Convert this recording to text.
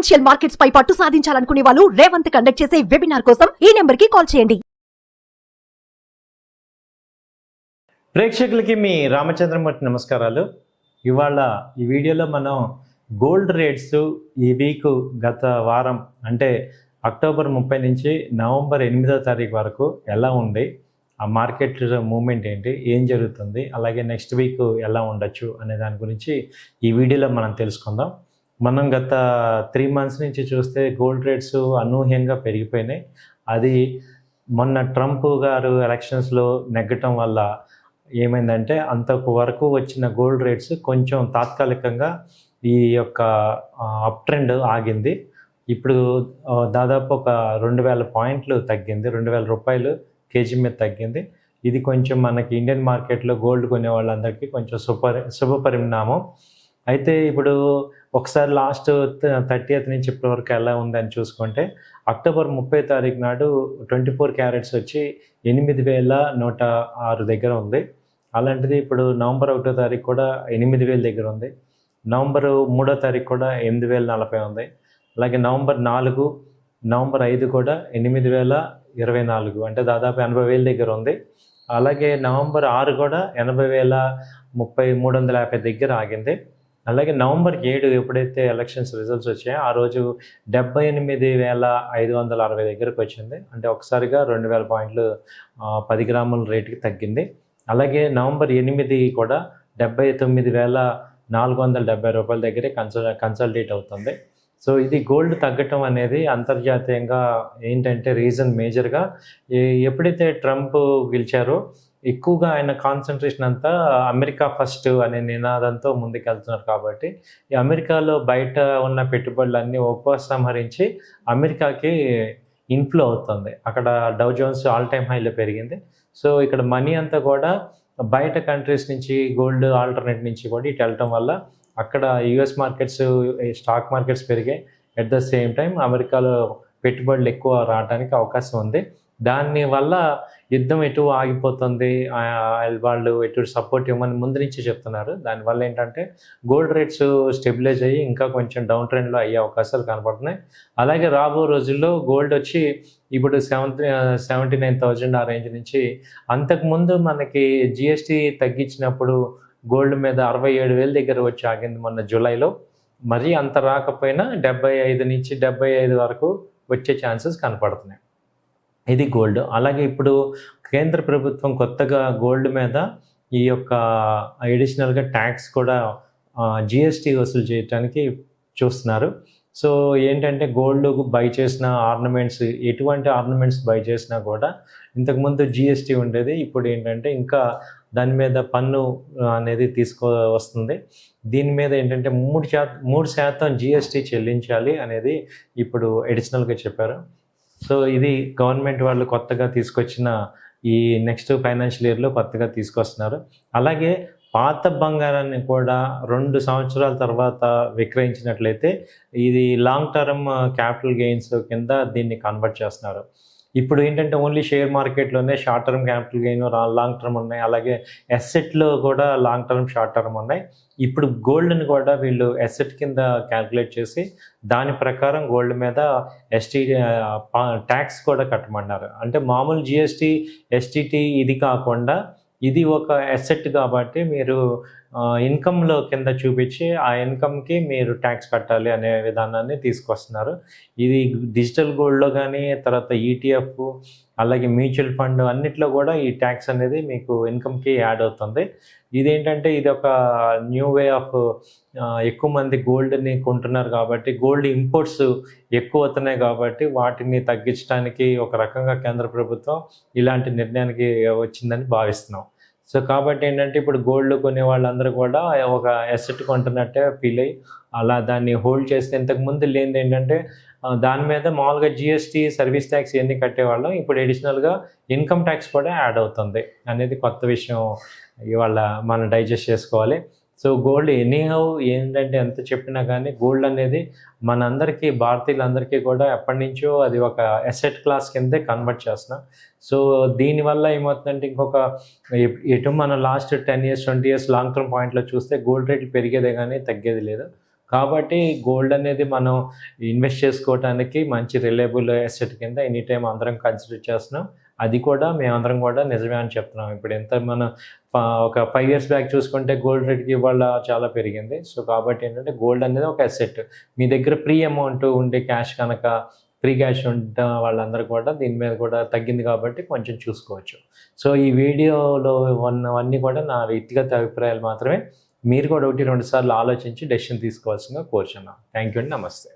Financial markets పై పట్టు సాధించాలనుకునే వాళ్ళు Revanth conduct చేసే వెబినార్ కోసం ఈ నెంబర్ కి కాల్ చేయండి. ప్రేక్షకులకి మీ రామచంద్రమూర్తి నమస్కారాలు. ఇవాళ ఈ వీడియోలో మనం గోల్డ్ రేట్స్ ఈ వీక్ గత వారం అంటే అక్టోబర్ 30 నుంచి నవంబర్ 8వ తారీఖు వరకు ఎలా ఉంది, ఆ మార్కెట్ మూవ్మెంట్ ఏంటి, ఏం జరుగుతుంది, అలాగే నెక్స్ట్ వీక్ ఎలా ఉండొచ్చు అనే దాని గురించి ఈ వీడియోలో మనం తెలుసుకుందాం. మనం గత 3 months నుంచి చూస్తే గోల్డ్ రేట్స్ అనూహ్యంగా పెరిగిపోయినాయి. అది మొన్న ట్రంప్ గారు ఎలక్షన్స్లో నెగ్గటం వల్ల ఏమైందంటే అంతకు వరకు వచ్చిన గోల్డ్ రేట్స్ కొంచెం తాత్కాలికంగా ఈ యొక్క అప్ ట్రెండ్ ఆగింది. ఇప్పుడు దాదాపు ఒక 2000 పాయింట్లు తగ్గింది, 2000 రూపాయలు కేజీ మీద తగ్గింది. ఇది కొంచెం మనకి ఇండియన్ మార్కెట్లో గోల్డ్ కొనే వాళ్ళందరికీ కొంచెం శుభ పరిణామం. అయితే ఇప్పుడు ఒకసారి లాస్ట్ 30th నుంచి ఇప్పటి వరకు ఎలా ఉందని చూసుకుంటే అక్టోబర్ 30 తారీఖు నాడు 24 క్యారెట్స్ వచ్చి 8106 దగ్గర ఉంది. అలాంటిది ఇప్పుడు నవంబర్ 1వ తారీఖు కూడా 8000 దగ్గర ఉంది. నవంబర్ 3వ తారీఖు కూడా 8040 ఉంది. అలాగే నవంబర్ 4, నవంబర్ 5 కూడా 8024 అంటే దాదాపు 80,000 దగ్గర ఉంది. అలాగే నవంబర్ 6 కూడా 80,350 దగ్గర ఆగింది. అలాగే నవంబర్ 7 ఎప్పుడైతే ఎలక్షన్స్ రిజల్ట్స్ వచ్చాయో ఆ రోజు 78,560 దగ్గరకు వచ్చింది. అంటే ఒకసారిగా 2000 పాయింట్లు 10 గ్రాముల రేటుకి తగ్గింది. అలాగే నవంబర్ 8 కూడా 79,470 రూపాయల దగ్గరే కన్సల్టేట్ అవుతుంది. సో ఇది గోల్డ్ తగ్గటం అనేది అంతర్జాతీయంగా ఏంటంటే రీజన్ మేజర్గా ఎప్పుడైతే ట్రంప్ గెలిచారో ఎక్కువగా ఆయన కాన్సన్ట్రేషన్ అంతా అమెరికా ఫస్ట్ అనే నినాదంతో ముందుకెళ్తున్నారు. కాబట్టి ఈ అమెరికాలో బయట ఉన్న పెట్టుబడులన్నీ ఉపసంహరించి అమెరికాకి ఇన్ఫ్లో అవుతుంది. అక్కడ డౌ జోన్స్ ఆల్ టైమ్ హైలో పెరిగింది. సో ఇక్కడ మనీ అంతా కూడా బయట కంట్రీస్ నుంచి గోల్డ్ ఆల్టర్నేట్ నుంచి కూడా ఇటు వెళ్ళటం వల్ల అక్కడ యుఎస్ మార్కెట్స్, స్టాక్ మార్కెట్స్ పెరిగాయి. ఎట్ ద సేమ్ టైం అమెరికాలో పెట్టుబడులు ఎక్కువ రావడానికి అవకాశం ఉంది. దానివల్ల యుద్ధం ఎటు ఆగిపోతుంది, వాళ్ళు ఎటు సపోర్ట్ ఇవ్వమని ముందు నుంచి చెప్తున్నారు. దానివల్ల ఏంటంటే గోల్డ్ రేట్స్ స్టెబిలైజ్ అయ్యి ఇంకా కొంచెం డౌన్ ట్రెండ్లో అయ్యే అవకాశాలు కనపడుతున్నాయి. అలాగే రాబో రోజుల్లో గోల్డ్ వచ్చి ఇప్పుడు 79,000 ఆ రేంజ్ నుంచి, అంతకుముందు మనకి జిఎస్టీ తగ్గించినప్పుడు గోల్డ్ మీద 67,000 దగ్గర వచ్చి ఆగింది మొన్న జూలైలో. మరీ అంత రాకపోయినా 75 నుంచి 75 వరకు వచ్చే ఛాన్సెస్ కనపడుతున్నాయి. ఇది గోల్డ్. అలాగే ఇప్పుడు కేంద్ర ప్రభుత్వం కొత్తగా గోల్డ్ మీద ఈ యొక్క అడిషనల్గా ట్యాక్స్ కూడా జిఎస్టీ వసూలు చేయడానికి చూస్తున్నారు. సో ఏంటంటే గోల్డ్ బై చేసిన ఆర్నమెంట్స్, ఎటువంటి ఆర్నమెంట్స్ బై చేసినా కూడా ఇంతకుముందు జిఎస్టీ ఉండేది. ఇప్పుడు ఏంటంటే ఇంకా దాని మీద పన్ను అనేది వస్తుంది. దీని మీద ఏంటంటే 3% జిఎస్టీ చెల్లించాలి అనేది ఇప్పుడు అడిషనల్గా చెప్పారు. సో ఇది గవర్నమెంట్ వాళ్ళు కొత్తగా తీసుకొచ్చిన ఈ నెక్స్ట్ ఫైనాన్షియల్ ఇయర్లో కొత్తగా తీసుకొస్తున్నారు. అలాగే పాత బంగారాన్ని కూడా 2 సంవత్సరాల తర్వాత విక్రయించినట్లయితే ఇది లాంగ్ టర్మ్ క్యాపిటల్ గెయిన్స్ కింద దీన్ని కన్వర్ట్ చేస్తున్నారు. ఇప్పుడు ఏంటంటే ఓన్లీ షేర్ మార్కెట్లోనే short term capital gain, long term ఉన్నాయి. అలాగే ఎసెట్లో కూడా లాంగ్ టర్మ్, షార్ట్ టర్మ్ ఉన్నాయి. ఇప్పుడు గోల్డ్ని కూడా వీళ్ళు ఎసెట్ కింద క్యాల్కులేట్ చేసి దాని ప్రకారం గోల్డ్ మీద ట్యాక్స్ కూడా కట్టమన్నారు. అంటే మామూలు జిఎస్టీ, ఎస్టీటీ ఇది కాకుండా ఇది ఒక ఎసెట్ కాబట్టి మీరు ఇన్కంలో కింద చూపించి ఆ ఇన్కమ్కి మీరు ట్యాక్స్ కట్టాలి అనే విధానాన్ని తీసుకొస్తున్నారు. ఇది డిజిటల్ గోల్డ్లో కానీ, తర్వాత ఈటీఎఫ్, అలాగే మ్యూచువల్ ఫండ్ అన్నిట్లో కూడా ఈ ట్యాక్స్ అనేది మీకు ఇన్కమ్కి యాడ్ అవుతుంది. ఇదేంటంటే ఇది ఒక న్యూ వే ఆఫ్ ఎక్కువ మంది గోల్డ్ని కొంటున్నారు కాబట్టి, గోల్డ్ ఇంపోర్ట్స్ ఎక్కువ అవుతున్నాయి కాబట్టి వాటిని తగ్గించడానికి ఒక రకంగా కేంద్ర ప్రభుత్వం ఇలాంటి నిర్ణయానికి వచ్చిందని భావిస్తున్నాం. సో కాబట్టి ఏంటంటే ఇప్పుడు గోల్డ్ కొనే వాళ్ళందరూ కూడా ఒక ఎసెట్ కొంటున్నట్టే ఫీల్ అయ్యి అలా దాన్ని హోల్డ్ చేస్తే, ఇంతకుముందు లేనిది ఏంటంటే దాని మీద మామూలుగా జిఎస్టీ, సర్వీస్ ట్యాక్స్ ఇవన్నీ కట్టేవాళ్ళం. ఇప్పుడు అడిషనల్గా ఇన్కమ్ ట్యాక్స్ కూడా యాడ్ అవుతుంది అనేది కొత్త విషయం ఇవాళ మనం డైజెస్ట్ చేసుకోవాలి. సో గోల్డ్ ఎనీహౌ ఏంటంటే ఎంత చెప్పినా కానీ గోల్డ్ అనేది మనందరికీ, భారతీయులందరికీ కూడా ఎప్పటి నుంచో అది ఒక అసెట్ క్లాస్ కిందే కన్వర్ట్ చేస్తున్నాం. సో దీనివల్ల ఏమవుతుందంటే ఇంకొక ఎటు మనం last 10 years 20 years long term పాయింట్లో చూస్తే గోల్డ్ రేట్లు పెరిగేదే కానీ తగ్గేది లేదు. కాబట్టి గోల్డ్ అనేది మనం ఇన్వెస్ట్ చేసుకోవడానికి మంచి రిలయబుల్ అసెట్ కింద ఎనీ టైం అందరం కన్సిడర్ చేస్తున్నాం. అది కూడా మేమందరం కూడా నిజమే అని చెప్తున్నాం. ఇప్పుడు ఎంత మనం ఒక 5 years బ్యాక్ చూసుకుంటే గోల్డ్ రేట్కి ఇవాళ చాలా పెరిగింది. సో కాబట్టి ఏంటంటే గోల్డ్ అనేది ఒక అసెట్. మీ దగ్గర ప్రీ అమౌంట్ ఉండే క్యాష్ కనుక ఫ్రీ క్యాష్ ఉన్న వాళ్ళందరూ కూడా దీని మీద కూడా తగ్గింది కాబట్టి కొంచెం చూసుకోవచ్చు. సో ఈ వీడియోలో ఉన్నవన్నీ కూడా నా వ్యక్తిగత అభిప్రాయాలు మాత్రమే. మీరు కూడా 1-2 సార్లు ఆలోచించి డెసిషన్ తీసుకోవాల్సిందిగా కోరుచున్నాను. థ్యాంక్ యూ అండి. నమస్తే.